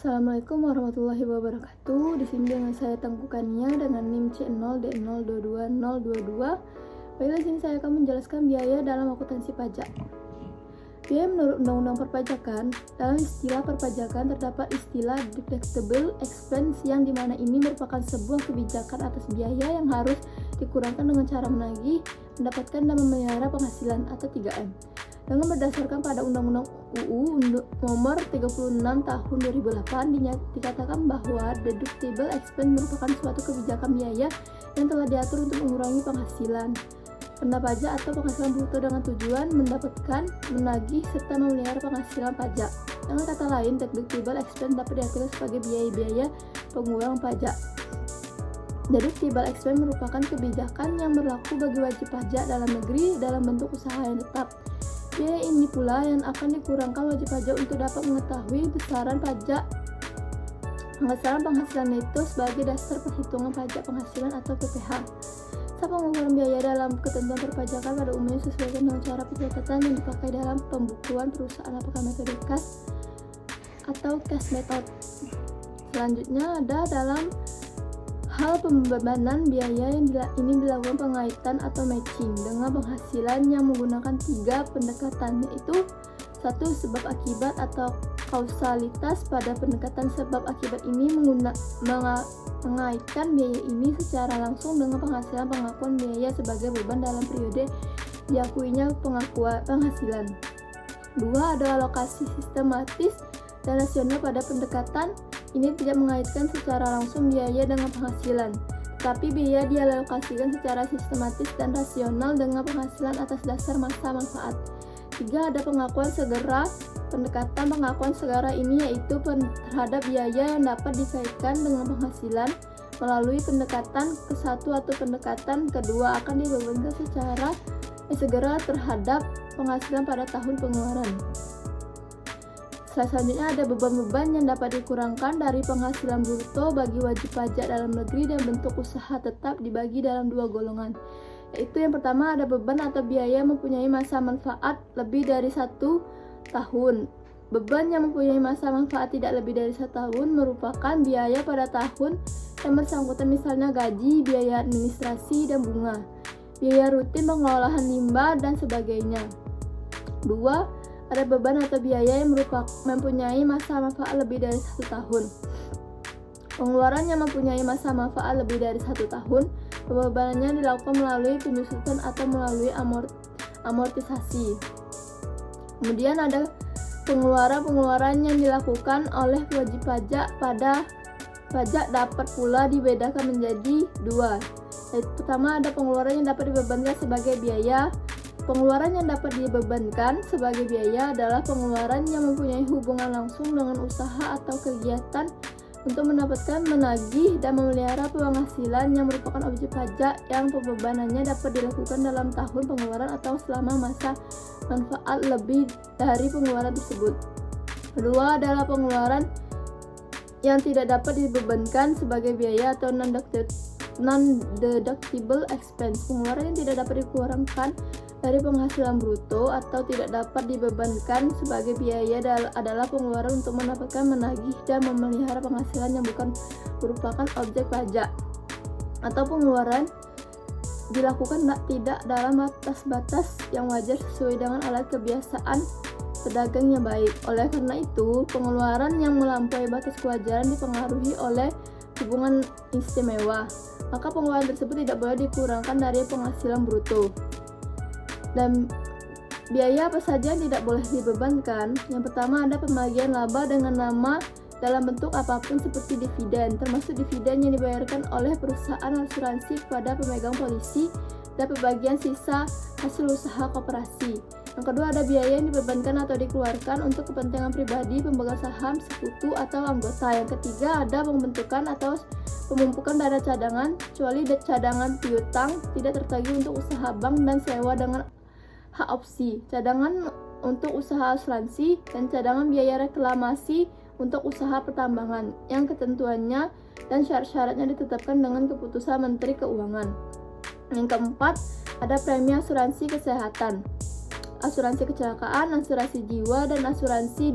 Assalamualaikum warahmatullahi wabarakatuh. Di sini dengan saya Tengkukannya dengan NIM C0D022022. Baiklah, di sini saya akan menjelaskan biaya dalam akuntansi pajak. Biaya menurut Undang-Undang Perpajakan. Dalam istilah perpajakan terdapat istilah deductible expense yang dimana ini merupakan sebuah kebijakan atas biaya yang harus dikurangkan dengan cara menagih, mendapatkan dan memelihara penghasilan atau 3M. Dengan berdasarkan pada Undang-Undang UU Nomor 36 Tahun 2008 dikatakan bahwa deductible expense merupakan suatu kebijakan biaya yang telah diatur untuk mengurangi penghasilan pajak atau penghasilan bruto dengan tujuan mendapatkan, menagih, serta memelihara penghasilan pajak. Dengan kata lain, deductible expense dapat diartikan sebagai biaya-biaya pengurang pajak. Deductible expense merupakan kebijakan yang berlaku bagi wajib pajak dalam negeri dalam bentuk usaha yang tetap. Biaya ini pula yang akan dikurangkan wajib pajak untuk dapat mengetahui besaran penghasilan neto sebagai dasar perhitungan pajak penghasilan atau PPh. Saat pengukuran biaya dalam ketentuan perpajakan pada umumnya sesuaikan dengan cara pencatatan yang dipakai dalam pembukuan perusahaan, apakah metode cash atau cash method. Selanjutnya ada dalam hal pembebanan biaya yang ini dilakukan pengaitan atau matching dengan penghasilan yang menggunakan 3 pendekatan, yaitu 1. Sebab akibat atau kausalitas. Pada pendekatan sebab akibat ini mengaitkan biaya ini secara langsung dengan penghasilan biaya sebagai beban dalam periode diakuinya penghasilan. 2. Ada alokasi sistematis dan rasional. Pada pendekatan ini tidak mengaitkan secara langsung biaya dengan penghasilan, tetapi biaya dialokasikan secara sistematis dan rasional dengan penghasilan atas dasar masa manfaat. 3. Ada pengakuan segera. Pendekatan pengakuan segera ini yaitu terhadap biaya yang dapat dikaitkan dengan penghasilan melalui pendekatan ke-1 atau pendekatan kedua akan dibebankan secara segera terhadap penghasilan pada tahun pengeluaran. Selanjutnya ada beban-beban yang dapat dikurangkan dari penghasilan bruto bagi wajib pajak dalam negeri dan bentuk usaha tetap dibagi dalam 2 golongan, yaitu yang pertama ada beban atau biaya mempunyai masa manfaat lebih dari 1 tahun. Beban yang mempunyai masa manfaat tidak lebih dari 1 tahun merupakan biaya pada tahun yang bersangkutan, misalnya gaji, biaya administrasi dan bunga, biaya rutin pengolahan limbah dan sebagainya. 2. Ada beban atau biaya yang mempunyai masa manfaat lebih dari 1 tahun. Pengeluaran yang mempunyai masa manfaat lebih dari 1 tahun, pembebanannya dilakukan melalui penyusutan atau melalui amortisasi. Kemudian ada pengeluaran yang dilakukan oleh wajib pajak pada pajak dapat pula dibedakan menjadi 2. Pertama, ada pengeluaran yang dapat dibebankan sebagai biaya. Pengeluaran yang dapat dibebankan sebagai biaya adalah pengeluaran yang mempunyai hubungan langsung dengan usaha atau kegiatan untuk mendapatkan, menagih, dan memelihara penghasilan yang merupakan objek pajak yang pembebanannya dapat dilakukan dalam tahun pengeluaran atau selama masa manfaat lebih dari pengeluaran tersebut. Kedua adalah pengeluaran yang tidak dapat dibebankan sebagai biaya atau non-deductible expense. Pengeluaran yang tidak dapat dikurangkan dari penghasilan bruto atau tidak dapat dibebankan sebagai biaya adalah pengeluaran untuk mendapatkan, menagih, dan memelihara penghasilan yang bukan merupakan objek pajak, atau pengeluaran dilakukan tidak dalam batas-batas yang wajar sesuai dengan alat kebiasaan pedagang yang baik. Oleh karena itu, pengeluaran yang melampaui batas kewajaran dipengaruhi oleh hubungan istimewa, maka pengeluaran tersebut tidak boleh dikurangkan dari penghasilan bruto. Dan biaya apa saja yang tidak boleh dibebankan? Yang pertama ada pembagian laba dengan nama dalam bentuk apapun seperti dividen, termasuk dividen yang dibayarkan oleh perusahaan asuransi kepada pemegang polisi dan pembagian sisa hasil usaha koperasi. Yang kedua ada biaya yang dibebankan atau dikeluarkan untuk kepentingan pribadi, pemegang saham, sekutu atau anggota. Yang ketiga ada pembentukan atau pemumpukan dana cadangan, kecuali cadangan piutang tidak tertagih untuk usaha bank dan sewa dengan hak opsi, cadangan untuk usaha asuransi, dan cadangan biaya reklamasi untuk usaha pertambangan yang ketentuannya dan syarat-syaratnya ditetapkan dengan keputusan Menteri Keuangan. Yang keempat, ada premi asuransi kesehatan, asuransi kecelakaan, asuransi jiwa, dan asuransi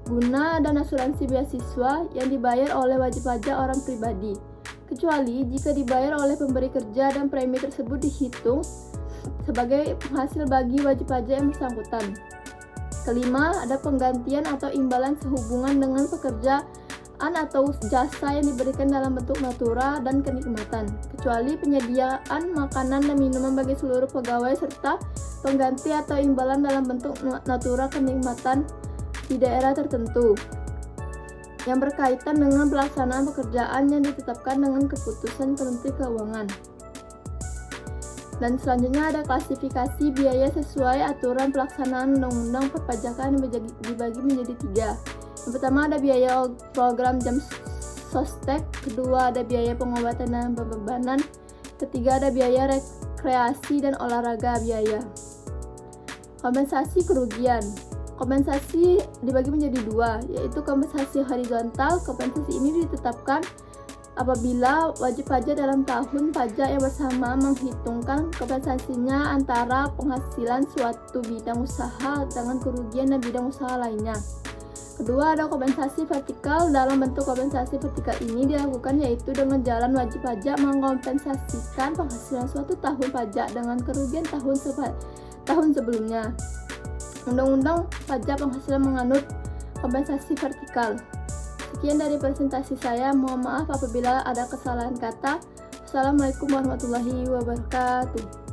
guna dan asuransi beasiswa yang dibayar oleh wajib pajak orang pribadi, kecuali jika dibayar oleh pemberi kerja dan premi tersebut dihitung sebagai penghasil bagi wajib pajak yang bersangkutan. Kelima, ada penggantian atau imbalan sehubungan dengan pekerjaan atau jasa yang diberikan dalam bentuk natura dan kenikmatan, kecuali penyediaan makanan dan minuman bagi seluruh pegawai serta pengganti atau imbalan dalam bentuk natura kenikmatan di daerah tertentu yang berkaitan dengan pelaksanaan pekerjaan yang ditetapkan dengan keputusan Menteri Keuangan. Dan selanjutnya ada klasifikasi biaya sesuai aturan pelaksanaan Undang-Undang Perpajakan yang dibagi menjadi 3. Yang pertama ada biaya program jam sostek, kedua ada biaya pengobatan dan pembebanan, ketiga ada biaya rekreasi dan olahraga biaya. Kompensasi kerugian. Kompensasi dibagi menjadi 2, yaitu kompensasi horizontal. Kompensasi ini ditetapkan apabila wajib pajak dalam tahun pajak yang bersama menghitungkan kompensasinya antara penghasilan suatu bidang usaha dengan kerugian dan bidang usaha lainnya. Kedua, ada kompensasi vertikal. Dalam bentuk kompensasi vertikal ini dilakukan yaitu dengan jalan wajib pajak mengkompensasikan penghasilan suatu tahun pajak dengan kerugian tahun sebelumnya. Undang-Undang Pajak Penghasilan menganut kompensasi vertikal. Sekian dari presentasi saya, mohon maaf apabila ada kesalahan kata. Assalamualaikum warahmatullahi wabarakatuh.